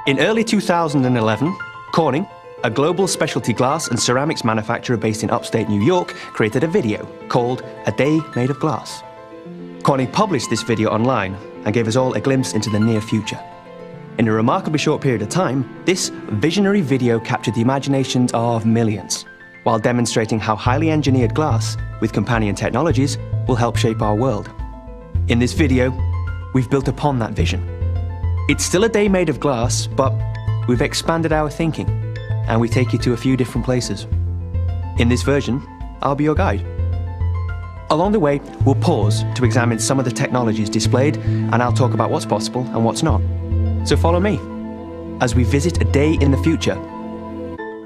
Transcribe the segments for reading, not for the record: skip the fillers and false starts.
In early 2011, Corning, a global specialty glass and ceramics manufacturer based in upstate New York, created a video called A Day Made of Glass. Corning published this video online and gave us all a glimpse into the near future. In a remarkably short period of time, this visionary video captured the imaginations of millions, while demonstrating how highly engineered glass, with companion technologies, will help shape our world. In this video, we've built upon that vision. It's still a day made of glass, but we've expanded our thinking, and we take you to a few different places. In this version, I'll be your guide. Along the way, we'll pause to examine some of the technologies displayed, and I'll talk about what's possible and what's not. So follow me as we visit a day in the future.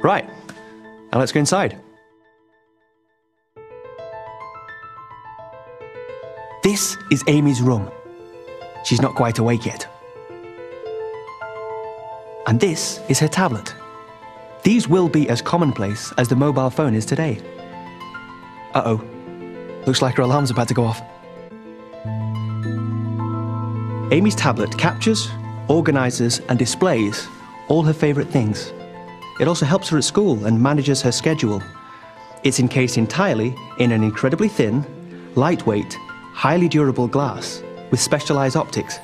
Right, now let's go inside. This is Amy's room. She's not quite awake yet. And this is her tablet. These will be as commonplace as the mobile phone is today. Uh-oh, looks like her alarm's about to go off. Amy's tablet captures, organizes, and displays all her favorite things. It also helps her at school and manages her schedule. It's encased entirely in an incredibly thin, lightweight, highly durable glass with specialized optics.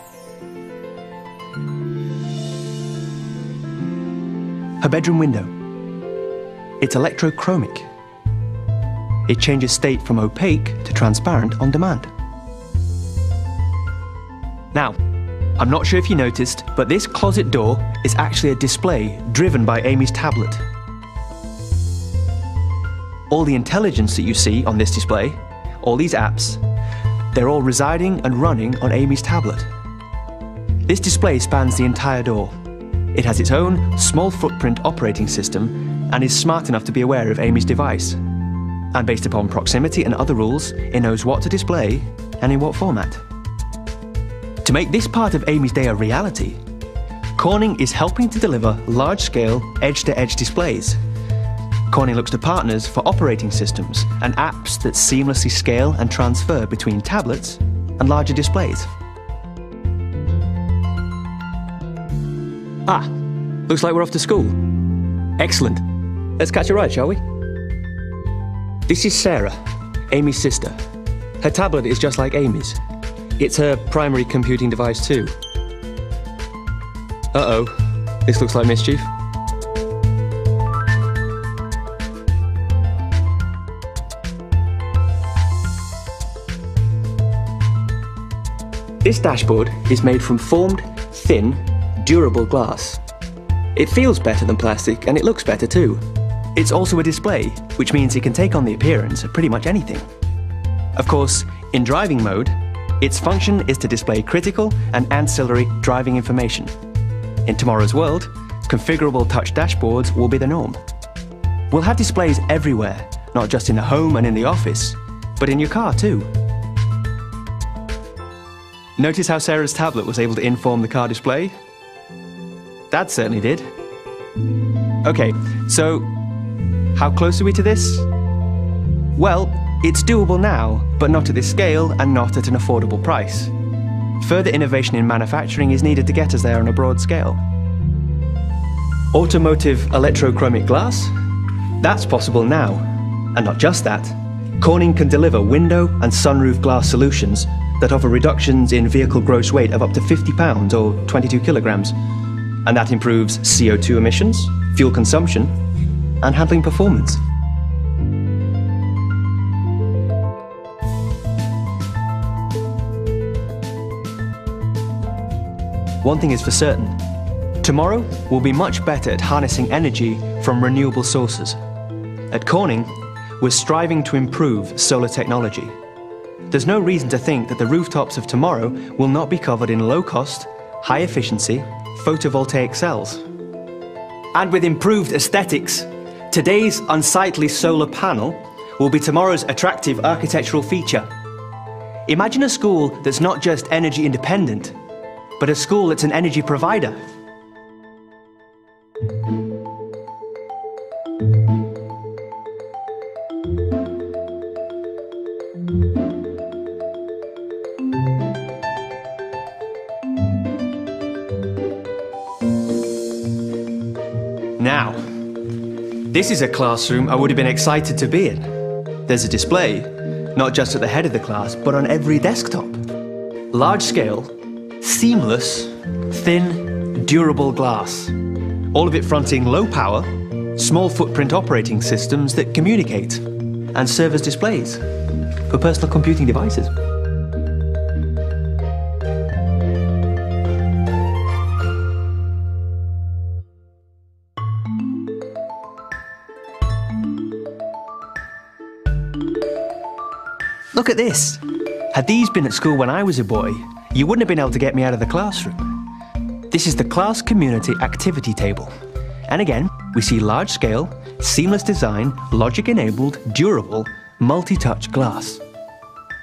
Her bedroom window. It's electrochromic. It changes state from opaque to transparent on demand. Now, I'm not sure if you noticed, but this closet door is actually a display driven by Amy's tablet. All the intelligence that you see on this display, all these apps, they're all residing and running on Amy's tablet. This display spans the entire door. It has its own small footprint operating system and is smart enough to be aware of Amy's device. And based upon proximity and other rules, it knows what to display and in what format. To make this part of Amy's day a reality, Corning is helping to deliver large-scale, edge-to-edge displays. Corning looks to partners for operating systems and apps that seamlessly scale and transfer between tablets and larger displays. Ah, looks like we're off to school. Excellent. Let's catch a ride, shall we? This is Sarah, Amy's sister. Her tablet is just like Amy's. It's her primary computing device too. Uh-oh, this looks like mischief. This dashboard is made from formed, thin, durable glass. It feels better than plastic and it looks better too. It's also a display, which means it can take on the appearance of pretty much anything. Of course, in driving mode, its function is to display critical and ancillary driving information. In tomorrow's world, configurable touch dashboards will be the norm. We'll have displays everywhere, not just in the home and in the office, but in your car too. Notice how Sarah's tablet was able to inform the car display? Dad certainly did. Okay, so how close are we to this? Well, it's doable now, but not at this scale and not at an affordable price. Further innovation in manufacturing is needed to get us there on a broad scale. Automotive electrochromic glass? That's possible now. And not just that, Corning can deliver window and sunroof glass solutions that offer reductions in vehicle gross weight of up to 50 pounds or 22 kilograms. And that improves CO2 emissions, fuel consumption, and handling performance. One thing is for certain, tomorrow will be much better at harnessing energy from renewable sources. At Corning, we're striving to improve solar technology. There's no reason to think that the rooftops of tomorrow will not be covered in low-cost, high-efficiency photovoltaic cells. And with improved aesthetics, today's unsightly solar panel will be tomorrow's attractive architectural feature. Imagine a school that's not just energy independent, but a school that's an energy provider. Now, this is a classroom I would have been excited to be in. There's a display, not just at the head of the class, but on every desktop. Large scale, seamless, thin, durable glass. All of it fronting low power, small footprint operating systems that communicate and serve as displays for personal computing devices. Look at this. Had these been at school when I was a boy, you wouldn't have been able to get me out of the classroom. This is the Class Community Activity Table. And again, we see large-scale, seamless design, logic-enabled, durable, multi-touch glass.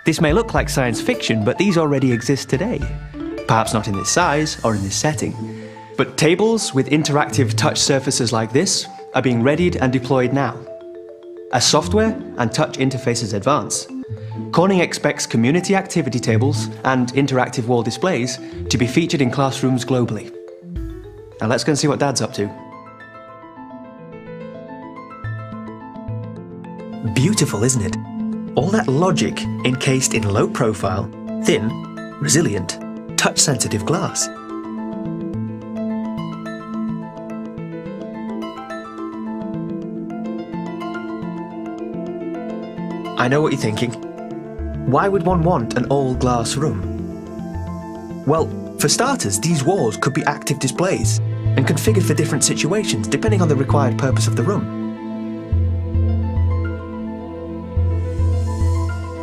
This may look like science fiction, but these already exist today. Perhaps not in this size or in this setting. But tables with interactive touch surfaces like this are being readied and deployed now. As software and touch interfaces advance, Corning expects community activity tables and interactive wall displays to be featured in classrooms globally. Now let's go and see what Dad's up to. Beautiful, isn't it? All that logic encased in low profile, thin, resilient, touch-sensitive glass. I know what you're thinking. Why would one want an all-glass room? Well, for starters, these walls could be active displays and configured for different situations depending on the required purpose of the room.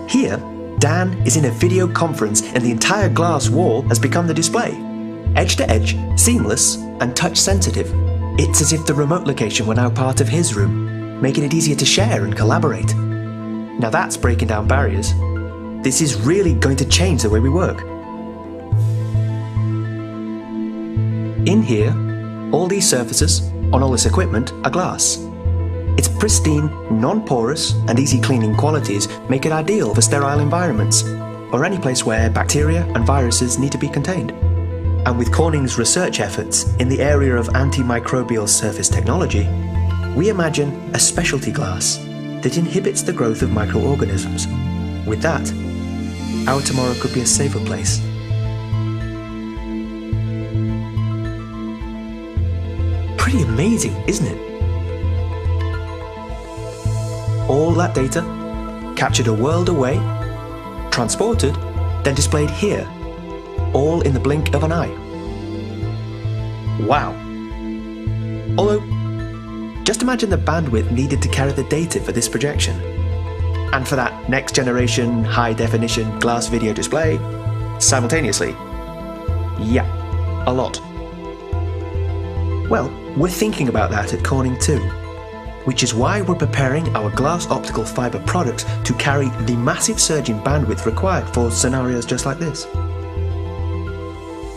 Here, Dan is in a video conference and the entire glass wall has become the display. Edge-to-edge, seamless, and touch-sensitive. It's as if the remote location were now part of his room, making it easier to share and collaborate. Now that's breaking down barriers. This is really going to change the way we work. In here, all these surfaces on all this equipment are glass. Its pristine, non-porous and easy cleaning qualities make it ideal for sterile environments or any place where bacteria and viruses need to be contained. And with Corning's research efforts in the area of antimicrobial surface technology, we imagine a specialty glass that inhibits the growth of microorganisms. With that, our tomorrow could be a safer place. Pretty amazing, isn't it? All that data, captured a world away, transported, then displayed here, all in the blink of an eye. Wow. Although, just imagine the bandwidth needed to carry the data for this projection. And for that next generation high-definition glass video display, simultaneously. Yeah, a lot. Well, we're thinking about that at Corning too, which is why we're preparing our glass optical fiber products to carry the massive surge in bandwidth required for scenarios just like this.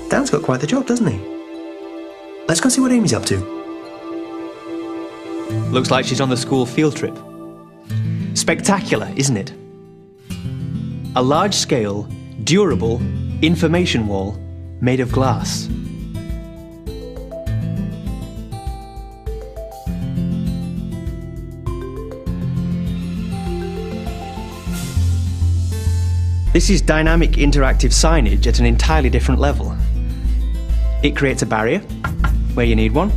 Dan's got quite the job, doesn't he? Let's go see what Amy's up to. Looks like she's on the school field trip. Spectacular, isn't it? A large-scale, durable information wall made of glass. This is dynamic interactive signage at an entirely different level. It creates a barrier where you need one.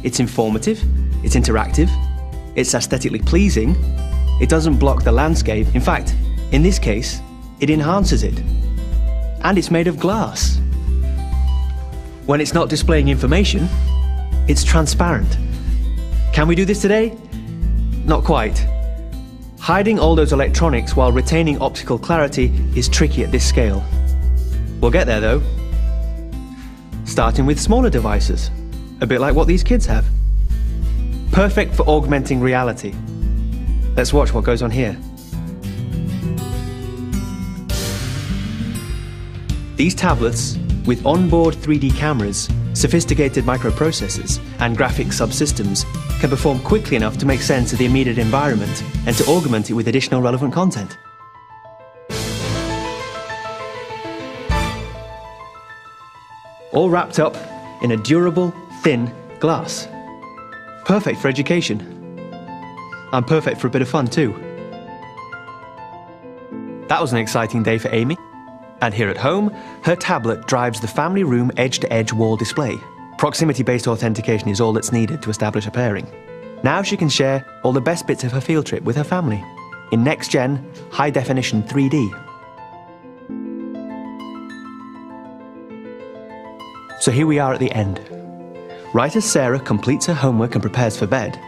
It's informative, it's interactive, it's aesthetically pleasing. It doesn't block the landscape. In fact, in this case, it enhances it. And it's made of glass. When it's not displaying information, it's transparent. Can we do this today? Not quite. Hiding all those electronics while retaining optical clarity is tricky at this scale. We'll get there though. Starting with smaller devices, a bit like what these kids have. Perfect for augmenting reality. Let's watch what goes on here. These tablets, with onboard 3D cameras, sophisticated microprocessors, and graphics subsystems, can perform quickly enough to make sense of the immediate environment and to augment it with additional relevant content. All wrapped up in a durable, thin glass. Perfect for education. And perfect for a bit of fun too. That was an exciting day for Amy. And here at home, her tablet drives the family room edge-to-edge wall display. Proximity-based authentication is all that's needed to establish a pairing. Now she can share all the best bits of her field trip with her family in next-gen, high-definition 3D. So here we are at the end. Right as Sarah completes her homework and prepares for bed,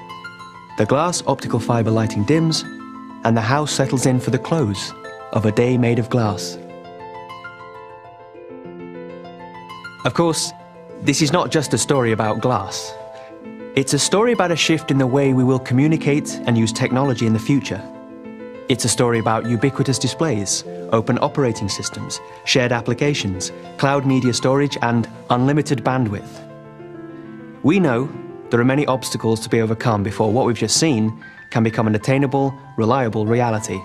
the glass optical fibre lighting dims, and the house settles in for the close of A Day Made of Glass. Of course, this is not just a story about glass. It's a story about a shift in the way we will communicate and use technology in the future. It's a story about ubiquitous displays, open operating systems, shared applications, cloud media storage, and unlimited bandwidth. We know there are many obstacles to be overcome before what we've just seen can become an attainable, reliable reality.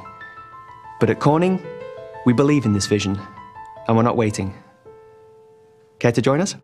But at Corning, we believe in this vision, and we're not waiting. Care to join us?